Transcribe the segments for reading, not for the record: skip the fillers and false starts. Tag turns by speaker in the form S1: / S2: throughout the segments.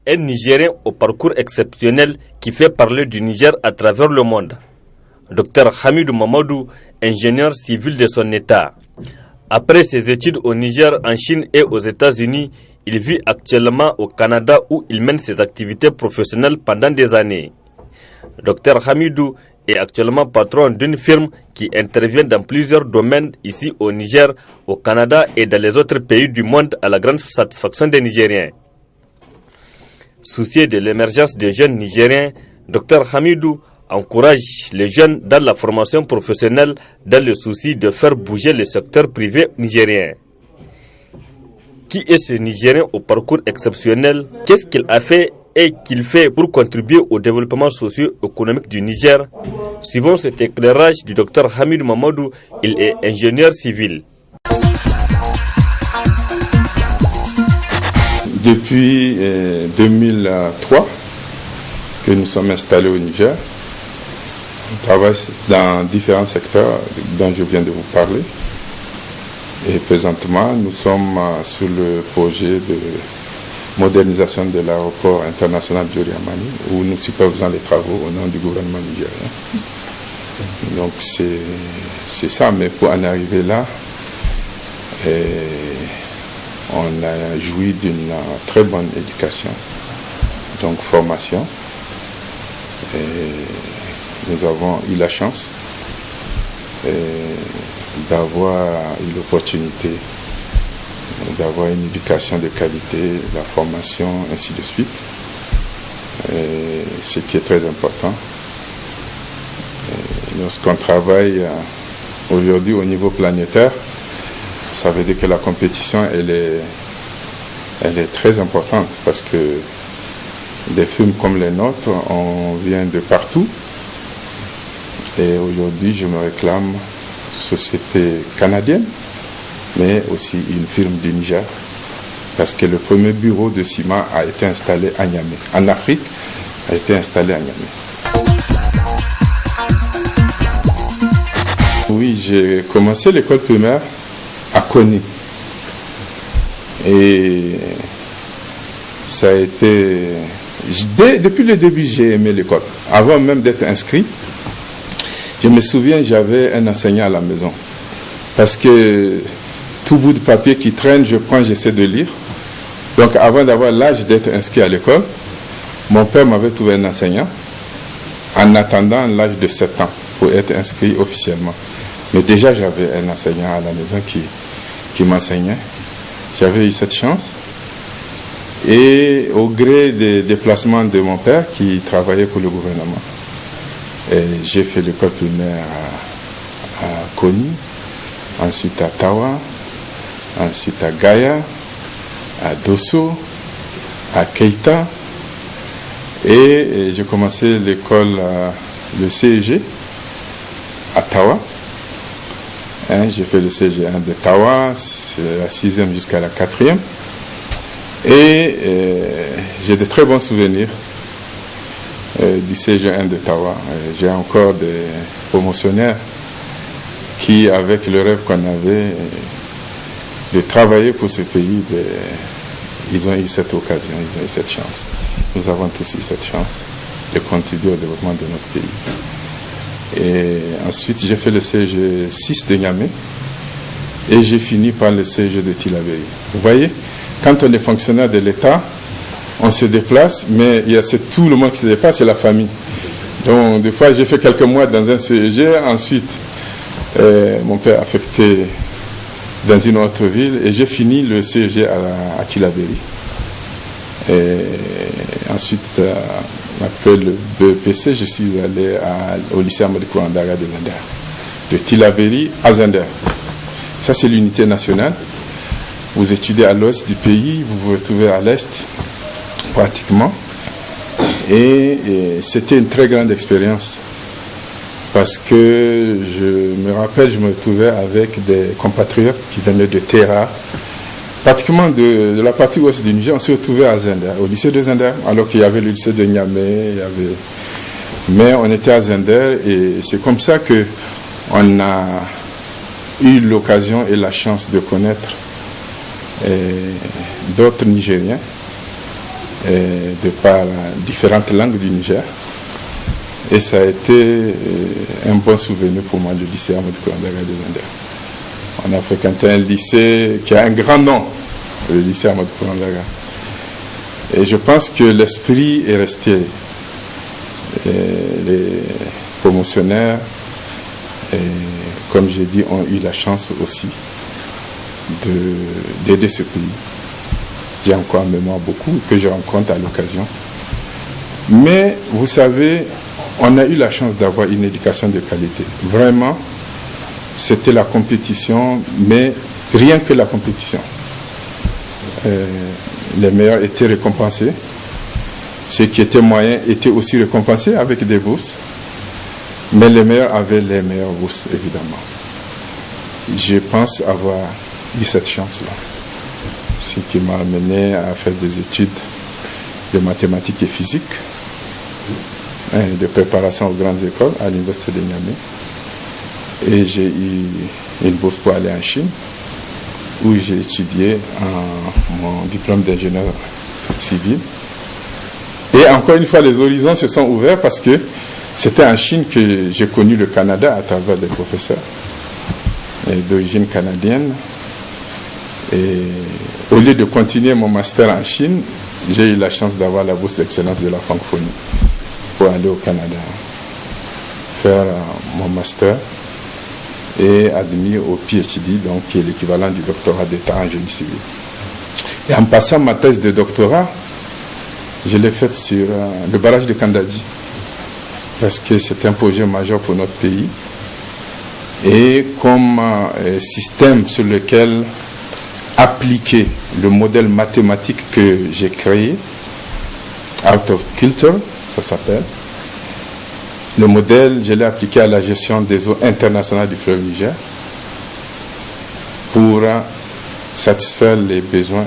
S1: un Nigérien au parcours exceptionnel qui fait parler du Niger à travers le monde. Dr Hamidou Mamadou, ingénieur civil de son état. Après ses études au Niger, en Chine et aux États-Unis, il vit actuellement au Canada où il mène ses activités professionnelles pendant des années. Dr Hamidou est actuellement patron d'une firme qui intervient dans plusieurs domaines ici au Niger, au Canada et dans les autres pays du monde à la grande satisfaction des Nigériens. Soucié de l'émergence des jeunes Nigériens, Dr Hamidou encourage les jeunes dans la formation professionnelle dans le souci de faire bouger le secteur privé nigérien. Qui est ce Nigérien au parcours exceptionnel? Qu'est-ce qu'il a fait et qu'il fait pour contribuer au développement socio-économique du Niger? Suivant cet éclairage du Dr Hamidou Mamadou, il est ingénieur civil.
S2: Depuis 2003 que nous sommes installés au Niger, on travaille dans différents secteurs dont je viens de vous parler. Et présentement, nous sommes sur le projet de modernisation de l'aéroport international de Diori-Hamani, où nous supervisons les travaux au nom du gouvernement nigérien. Donc c'est ça, mais pour en arriver là, on a joui d'une très bonne éducation, donc formation. Et nous avons eu la chance d'avoir eu l'opportunité d'avoir une éducation de qualité, la formation, ainsi de suite. Ce qui est très important. Lorsqu'on travaille aujourd'hui au niveau planétaire, ça veut dire que la compétition, elle est très importante parce que des films comme les nôtres, on vient de partout. Et aujourd'hui, je me réclame société canadienne, mais aussi une firme du Niger, parce que le premier bureau de ciment a été installé à Niamey. En Afrique, a été installé à Niamey. Oui, j'ai commencé l'école primaire à Kony. Et ça a été... Depuis le début, j'ai aimé l'école. Avant même d'être inscrit, je me souviens, j'avais un enseignant à la maison. Parce que tout bout de papier qui traîne, je prends, j'essaie de lire. Donc avant d'avoir l'âge d'être inscrit à l'école, mon père m'avait trouvé un enseignant en attendant l'âge de 7 ans pour être inscrit officiellement. Mais déjà, j'avais un enseignant à la maison qui m'enseignait. J'avais eu cette chance. Et au gré des déplacements de mon père qui travaillait pour le gouvernement, j'ai fait l'école primaire à Kony, ensuite à Tawa, ensuite à Gaya, à Dosso, à Keita. Et j'ai commencé l'école, le CEG, à Tawa. J'ai fait le CG1 de Tawa, c'est la 6e jusqu'à la 4e. Et j'ai de très bons souvenirs du CG1 de Tawa. J'ai encore des promotionnaires qui, avec le rêve qu'on avait de travailler pour ce pays, ils ont eu cette occasion, ils ont eu cette chance. Nous avons tous eu cette chance de contribuer au développement de notre pays. Et ensuite, j'ai fait le CG6 de Niamey et j'ai fini par le CG de Tillabéri. Vous voyez, quand on est fonctionnaire de l'État, on se déplace, mais c'est tout le monde qui se déplace, c'est la famille. Donc, des fois, j'ai fait quelques mois dans un CEG, ensuite, mon père affecté dans une autre ville, et j'ai fini le CEG à Tillabéri. Et ensuite, après le BEPC, je suis allé au lycée Amadou Andara de Zender, de Tillabéri à Zender. Ça, c'est l'unité nationale. Vous étudiez à l'ouest du pays, vous vous retrouvez à l'est, pratiquement. Et c'était une très grande expérience. Parce que je me rappelle, je me retrouvais avec des compatriotes qui venaient de Terra, pratiquement de la partie ouest du Niger. On se retrouvait à Zender, au lycée de Zender, alors qu'il y avait le lycée de Niamey, mais on était à Zender, et c'est comme ça qu'on a eu l'occasion et la chance de connaître d'autres Nigériens de par différentes langues du Niger. Et ça a été un bon souvenir pour moi, le lycée Amadou Kourandaga de Zender. On a fréquenté un lycée qui a un grand nom, le lycée Amadou Kourandaga. Et je pense que l'esprit est resté. Les promotionnaires, comme j'ai dit, ont eu la chance aussi d'aider ce pays. J'ai encore en mémoire beaucoup que je rencontre à l'occasion. Mais vous savez, on a eu la chance d'avoir une éducation de qualité. Vraiment, c'était la compétition, mais rien que la compétition. Les meilleurs étaient récompensés. Ceux qui étaient moyens étaient aussi récompensés avec des bourses. Mais les meilleurs avaient les meilleures bourses, évidemment. Je pense avoir eu cette chance-là. Ce qui m'a amené à faire des études de mathématiques et physique, de préparation aux grandes écoles à l'université de Niamey. Et j'ai eu une bourse pour aller en Chine, où j'ai étudié mon diplôme d'ingénieur civil. Et encore une fois, les horizons se sont ouverts parce que c'était en Chine que j'ai connu le Canada à travers des professeurs d'origine canadienne. Et au lieu de continuer mon master en Chine, j'ai eu la chance d'avoir la bourse d'excellence de la francophonie pour aller au Canada faire mon master et admis au PhD, donc qui est l'équivalent du doctorat d'État en génie civil. Et en passant ma thèse de doctorat, je l'ai faite sur le barrage de Kandadi, parce que c'est un projet majeur pour notre pays et comme système sur lequel appliquer le modèle mathématique que j'ai créé, Out of Kilter, ça s'appelle. Le modèle, je l'ai appliqué à la gestion des eaux internationales du fleuve Niger pour satisfaire les besoins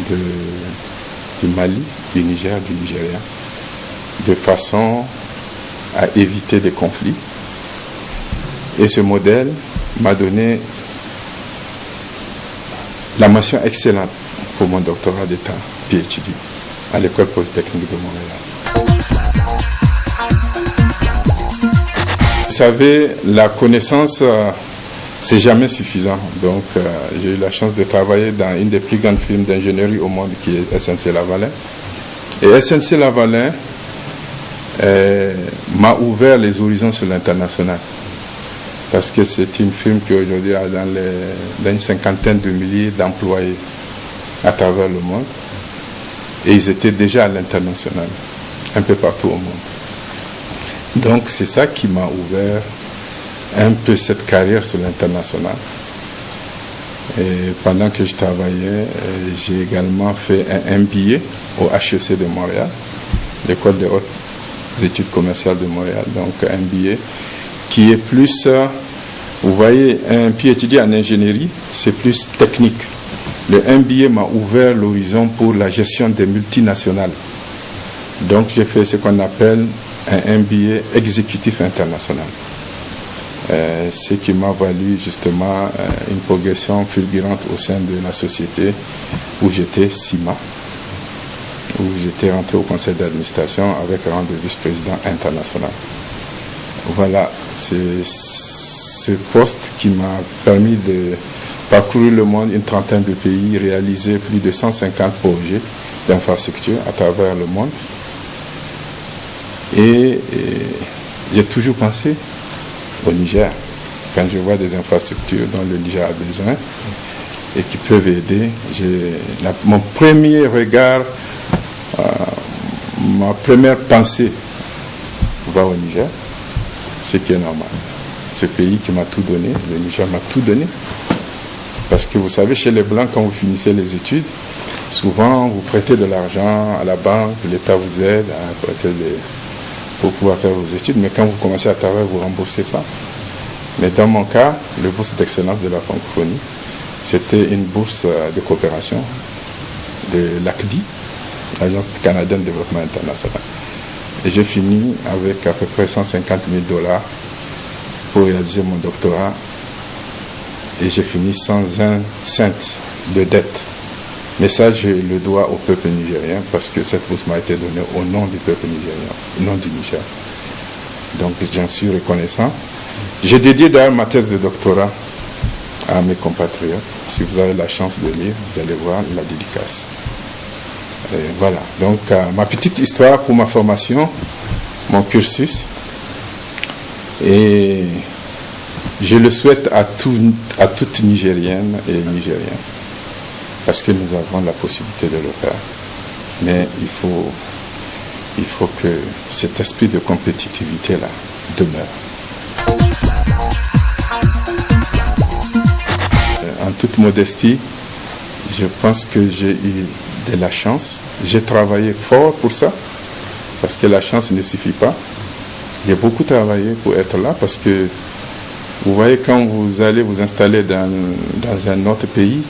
S2: du Mali, du Niger, du Nigeria, de façon à éviter des conflits. Et ce modèle m'a donné la mention excellente pour mon doctorat d'État, PhD, à l'École polytechnique de Montréal. Vous savez, la connaissance, c'est jamais suffisant. Donc, j'ai eu la chance de travailler dans une des plus grandes firmes d'ingénierie au monde, qui est SNC-Lavalin. Et SNC-Lavalin m'a ouvert les horizons sur l'international. Parce que c'est une firme qui aujourd'hui a dans une cinquantaine de milliers d'employés à travers le monde. Et ils étaient déjà à l'international, un peu partout au monde. Donc c'est ça qui m'a ouvert un peu cette carrière sur l'international. Et pendant que je travaillais, j'ai également fait un MBA au HEC de Montréal, l'école des hautes études commerciales de Montréal. Donc un MBA qui est plus, vous voyez, un PhD en ingénierie, c'est plus technique. Le MBA m'a ouvert l'horizon pour la gestion des multinationales. Donc j'ai fait ce qu'on appelle un MBA exécutif international. Ce qui m'a valu justement une progression fulgurante au sein de la société où j'étais CIMA, où j'étais rentré au conseil d'administration avec rang de vice-président international. Voilà, c'est ce poste qui m'a permis de parcourir le monde, une trentaine de pays, réaliser plus de 150 projets d'infrastructure à travers le monde. Et j'ai toujours pensé au Niger, quand je vois des infrastructures dont le Niger a besoin et qui peuvent aider. Mon premier regard, ma première pensée va au Niger, ce qui est normal. Ce pays qui m'a tout donné, le Niger m'a tout donné. Parce que vous savez, chez les Blancs, quand vous finissez les études, souvent vous prêtez de l'argent à la banque, l'État vous aide à prêter pour pouvoir faire vos études, mais quand vous commencez à travailler, vous remboursez ça. Mais dans mon cas, le bourse d'excellence de la francophonie, c'était une bourse de coopération de l'ACDI, l'Agence canadienne de développement international. Et j'ai fini avec à peu près 150 000 $ pour réaliser mon doctorat. Et j'ai fini sans un cent de dette. Mais ça, je le dois au peuple nigérien parce que cette bourse m'a été donnée au nom du peuple nigérien, au nom du Niger. Donc j'en suis reconnaissant. J'ai dédié d'ailleurs ma thèse de doctorat à mes compatriotes. Si vous avez la chance de lire, vous allez voir la dédicace. Et voilà, donc ma petite histoire pour ma formation, mon cursus. Et je le souhaite à toute Nigérienne et Nigérien, parce que nous avons la possibilité de le faire. Mais il faut que cet esprit de compétitivité-là demeure. En toute modestie, je pense que j'ai eu de la chance. J'ai travaillé fort pour ça, parce que la chance ne suffit pas. J'ai beaucoup travaillé pour être là, parce que vous voyez, quand vous allez vous installer dans un autre pays,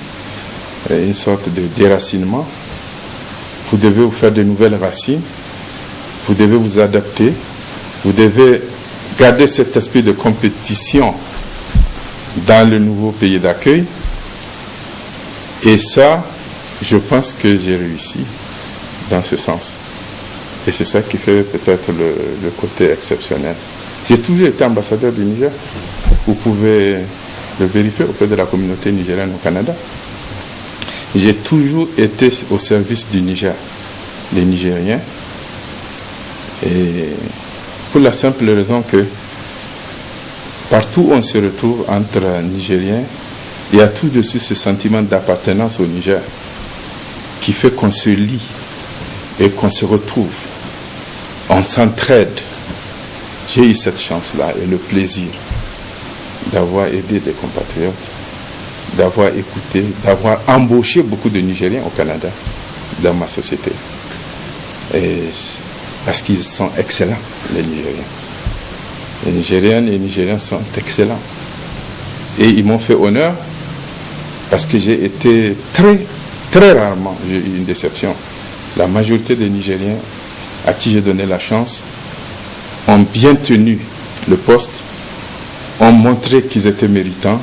S2: une sorte de déracinement, vous devez vous faire de nouvelles racines, vous devez vous adapter, vous devez garder cet esprit de compétition dans le nouveau pays d'accueil. Et ça, je pense que j'ai réussi dans ce sens. Et c'est ça qui fait peut-être le côté exceptionnel. J'ai toujours été ambassadeur du Niger. Vous pouvez le vérifier auprès de la communauté nigérienne au Canada. J'ai toujours été au service du Niger, des Nigériens. Et pour la simple raison que partout où on se retrouve entre Nigériens, il y a tout de suite ce sentiment d'appartenance au Niger qui fait qu'on se lie et qu'on se retrouve. On s'entraide. J'ai eu cette chance-là et le plaisir d'avoir aidé des compatriotes, d'avoir écouté, d'avoir embauché beaucoup de Nigériens au Canada, dans ma société. Et parce qu'ils sont excellents, les Nigériens. Les Nigériennes et les Nigériens sont excellents. Et ils m'ont fait honneur parce que j'ai été très rarement, j'ai eu une déception. La majorité des Nigériens à qui j'ai donné la chance ont bien tenu le poste, ont montré qu'ils étaient méritants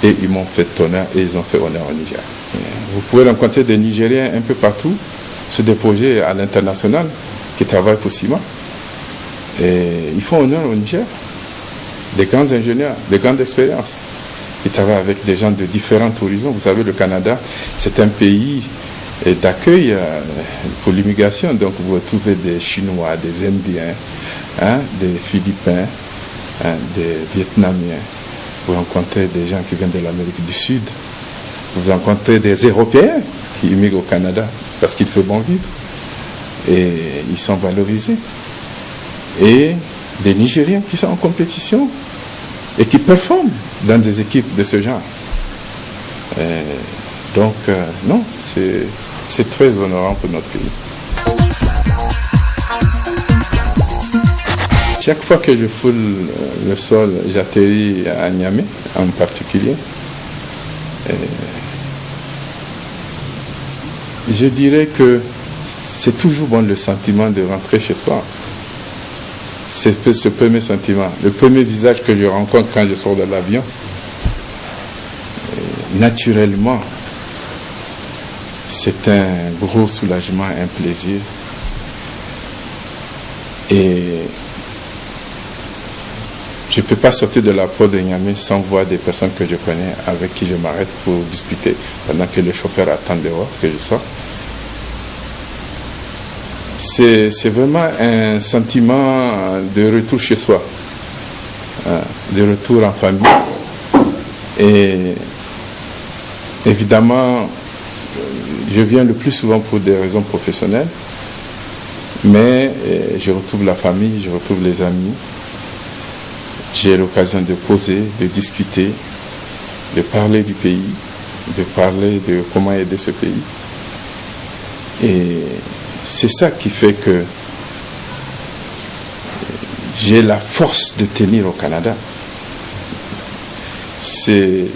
S2: et ils m'ont fait honneur et ils ont fait honneur au Niger. Vous pouvez rencontrer des Nigériens un peu partout sur des projets à l'international qui travaillent pour CIMA. Et ils font honneur au Niger. Des grands ingénieurs, des grandes expériences. Ils travaillent avec des gens de différents horizons. Vous savez, le Canada, c'est un pays d'accueil pour l'immigration. Donc vous retrouvez des Chinois, des Indiens, des Philippins, des Vietnamiens. Vous rencontrez des gens qui viennent de l'Amérique du Sud. Vous rencontrez des Européens qui immigrent au Canada parce qu'il fait bon vivre. Et ils sont valorisés. Et des Nigériens qui sont en compétition et qui performent dans des équipes de ce genre. Donc, non, c'est très honorant pour notre pays. Chaque fois que je foule le sol, j'atterris à Niamey en particulier. Je dirais que c'est toujours bon le sentiment de rentrer chez soi. C'est ce premier sentiment, le premier visage que je rencontre quand je sors de l'avion. Naturellement, c'est un gros soulagement, un plaisir. Et je ne peux pas sortir de la porte de Niamey sans voir des personnes que je connais, avec qui je m'arrête pour discuter pendant que le chauffeur attend dehors que je sors. C'est vraiment un sentiment de retour chez soi, de retour en famille. Et évidemment, je viens le plus souvent pour des raisons professionnelles, mais je retrouve la famille, je retrouve les amis. J'ai l'occasion de poser, de discuter, de parler du pays, de parler de comment aider ce pays. Et c'est ça qui fait que j'ai la force de tenir au Canada. C'est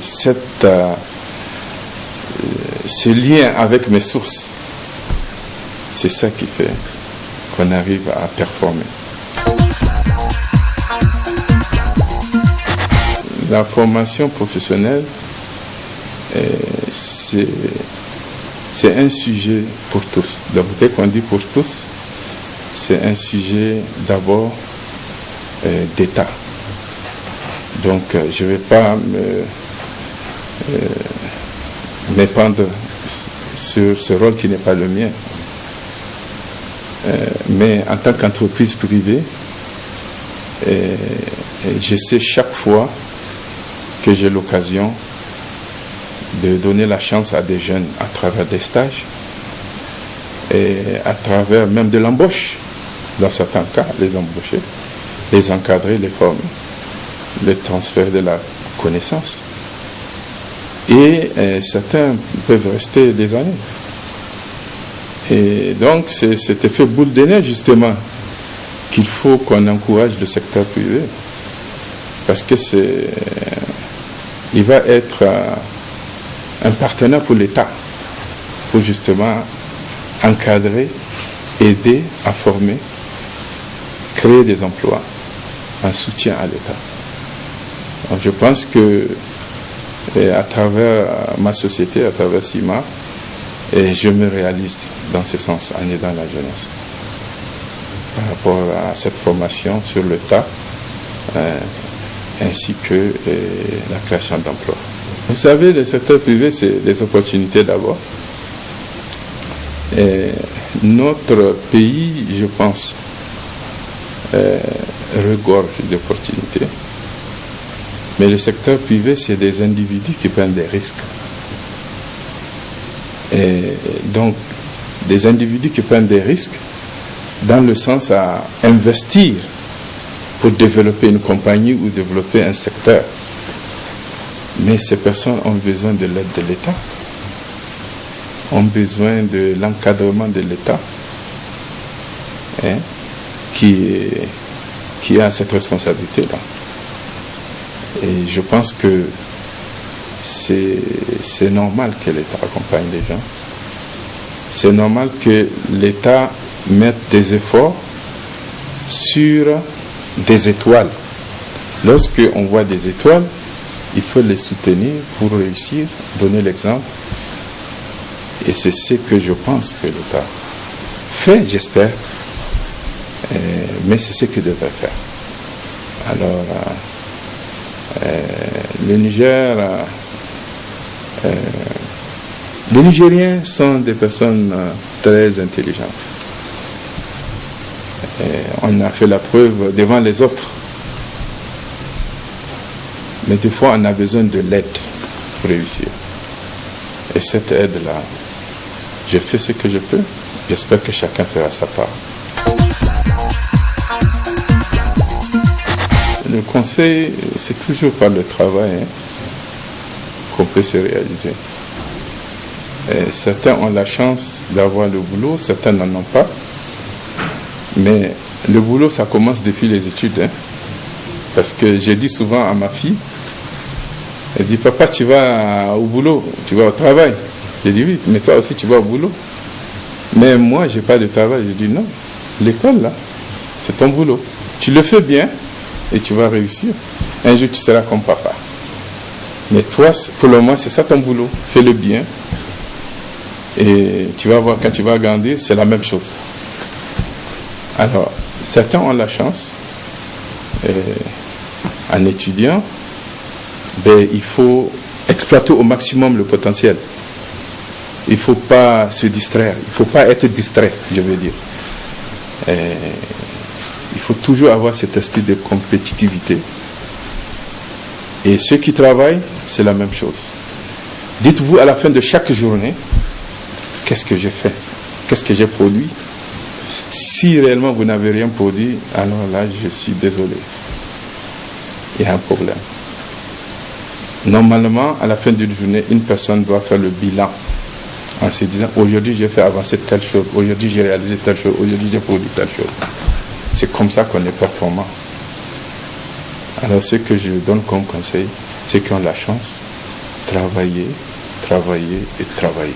S2: ce lien avec mes sources. C'est ça qui fait qu'on arrive à performer. La formation professionnelle, c'est un sujet pour tous. Donc, dès qu'on dit pour tous, c'est un sujet d'abord d'État. Donc, je ne vais pas m'épandre sur ce rôle qui n'est pas le mien. Mais en tant qu'entreprise privée, je sais chaque fois que j'ai l'occasion de donner la chance à des jeunes à travers des stages et à travers même de l'embauche, dans certains cas, les embaucher, les encadrer, les former, le transfert de la connaissance. Et certains peuvent rester des années. Et donc, c'est cet effet boule de neige, justement, qu'il faut qu'on encourage le secteur privé. Parce que il va être un partenaire pour l'État, pour justement encadrer, aider à former, créer des emplois, en soutien à l'État. Donc, je pense que à travers ma société, à travers CIMA, je me réalise dans ce sens en aidant la jeunesse par rapport à cette formation sur le tas ainsi que la création d'emplois. Vous savez, le secteur privé, c'est des opportunités d'abord. Notre pays, je pense, regorge d'opportunités. Mais le secteur privé, c'est des individus qui prennent des risques. Et donc, des individus qui prennent des risques dans le sens à investir pour développer une compagnie ou développer un secteur. Mais ces personnes ont besoin de l'aide de l'État, ont besoin de l'encadrement de l'État, qui a cette responsabilité-là. Et je pense que c'est normal que l'État accompagne les gens. C'est normal que l'État mette des efforts sur des étoiles. Lorsqu'on voit des étoiles, il faut les soutenir pour réussir, donner l'exemple. Et c'est ce que je pense que l'État fait, j'espère. Mais c'est ce qu'il devrait faire. Alors, le Niger, les Nigériens sont des personnes très intelligentes. On a fait la preuve devant les autres. Mais des fois, on a besoin de l'aide pour réussir. Et cette aide-là, je fais ce que je peux. J'espère que chacun fera sa part. Le conseil, c'est toujours par le travail qu'on peut se réaliser. Et certains ont la chance d'avoir le boulot, certains n'en ont pas. Mais le boulot, ça commence depuis les études. Parce que j'ai dit souvent à ma fille, elle dit, papa, tu vas au boulot, tu vas au travail. J'ai dit, oui, mais toi aussi, tu vas au boulot. Mais moi, je n'ai pas de travail. J'ai dit, non, l'école, là, c'est ton boulot. Tu le fais bien et tu vas réussir. Un jour, tu seras comme papa. Mais toi, pour le moment, c'est ça ton boulot. Fais-le bien. Et tu vas voir, quand tu vas grandir, c'est la même chose. Alors, certains ont la chance, en étudiant, il faut exploiter au maximum le potentiel. Il ne faut pas se distraire, il ne faut pas être distrait, je veux dire. Il faut toujours avoir cet esprit de compétitivité. Et ceux qui travaillent, c'est la même chose. Dites-vous à la fin de chaque journée, qu'est-ce que j'ai fait? Qu'est-ce que j'ai produit? Si réellement vous n'avez rien produit, alors là, je suis désolé. Il y a un problème. Normalement, à la fin d'une journée, une personne doit faire le bilan en se disant, aujourd'hui j'ai fait avancer telle chose, aujourd'hui j'ai réalisé telle chose, aujourd'hui j'ai produit telle chose. C'est comme ça qu'on est performant. Alors ce que je donne comme conseil, ceux qui ont la chance, travailler, travailler et travailler.